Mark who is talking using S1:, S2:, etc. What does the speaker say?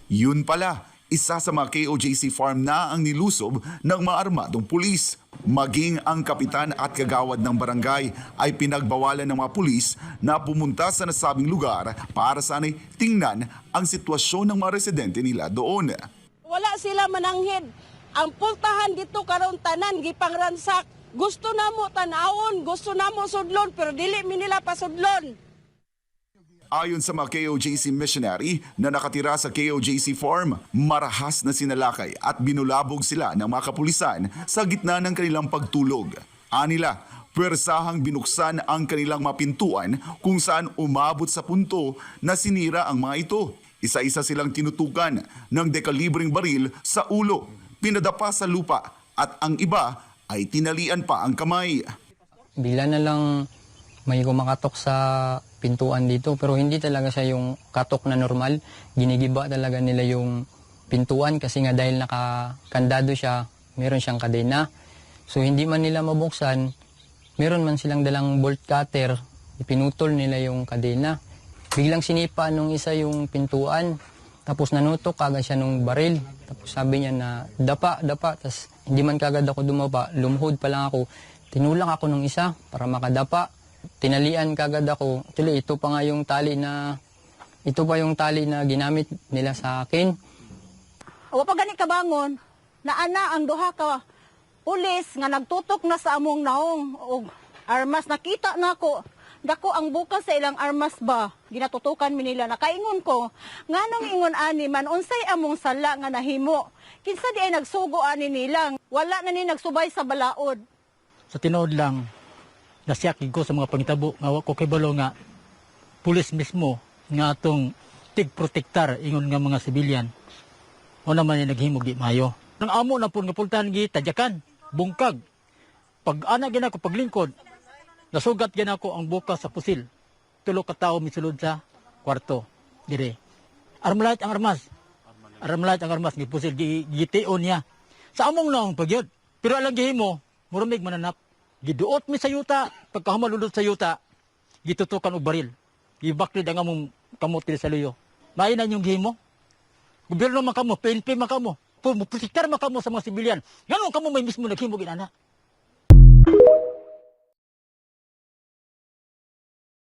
S1: Yun pala, isa sa mga KOJC farm na ang nilusob ng mga armadong pulis. Maging ang kapitan at kagawad ng barangay ay pinagbawalan ng mga pulis na pumunta sa nasabing lugar para sana'y tingnan ang sitwasyon ng mga residente nila doon.
S2: Wala sila mananghid. Ang pultahan dito karon tanan gipangransak. Gusto na mo tanawon, gusto na mo sudlon, pero dili mi nila pasudlon.
S1: Ayon sa mga KOJC missionary na nakatira sa KOJC farm, marahas na sinalakay at binulabog sila ng mga kapulisan sa gitna ng kanilang pagtulog. Anila, pwersahang binuksan ang kanilang mapintuan kung saan umabot sa punto na sinira ang mga ito. Isa-isa silang tinutukan ng dekalibreng baril sa ulo, pinadapa sa lupa at ang iba ay tinalian pa ang kamay.
S3: Bigla na lang may kumakatok sa pintuan dito pero hindi talaga siya yung katok na normal. Ginigiba talaga nila yung pintuan kasi nga dahil nakakandado siya, meron siyang kadena. So hindi man nila mabuksan, meron man silang dalang bolt cutter, ipinutol nila yung kadena. Biglang sinipa nung isa yung pintuan, tapos nanutok kagad siya nung baril. Tapos sabi niya na dapa. Tapos hindi man kagad ako dumapa, lumuhod pa lang ako. Tinulak ako nung isa para makadapa. Tinalian kagad ako. Tuloy, ito pa yung tali na ginamit nila sa akin.
S2: O pa gani kabangon, naana ang duha ka pulis nga nagtutok na sa among naong og armas. Nakita na ko, dako ang bukas sa ilang armas ba. Ginatutukan mi nila. Nakaingon ko, nganong ingon ani man, unsay among sala nga nahimo. Kinsa di ay nagsugo ani nilang, wala na ni nagsubay sa balaod.
S4: Sa tinuod lang, nasiyakig ko sa mga pangitabo nga wa ko kibalo nga pulis mismo nga atong tig-protektar ingon nga mga sibilyan. O naman yung naghimog di mayo. Nang amo na po nga pultahan gi tadyakan, bungkag. Pag ana gina ko paglingkod, nasugat gina ko ang buka sa pusil. Tulo ka tawo misulod sa kwarto. Dire. Armalite ang armas. Armalite ang armas gipusil gition niya. Sa among naong pagyod. Pero alang gihimo, murumig mananap. Giduot mi sa yuta, pagkahumalulot sa yuta, gitutukan og baril. Gibaklid ang among kamotil sa luyo. Mainan yung gihimo. Gobyerno man kamo, PNP man kamo, protektar man kamo sa mga sibilyan. Ganun kamo may mismo naghimo ginana.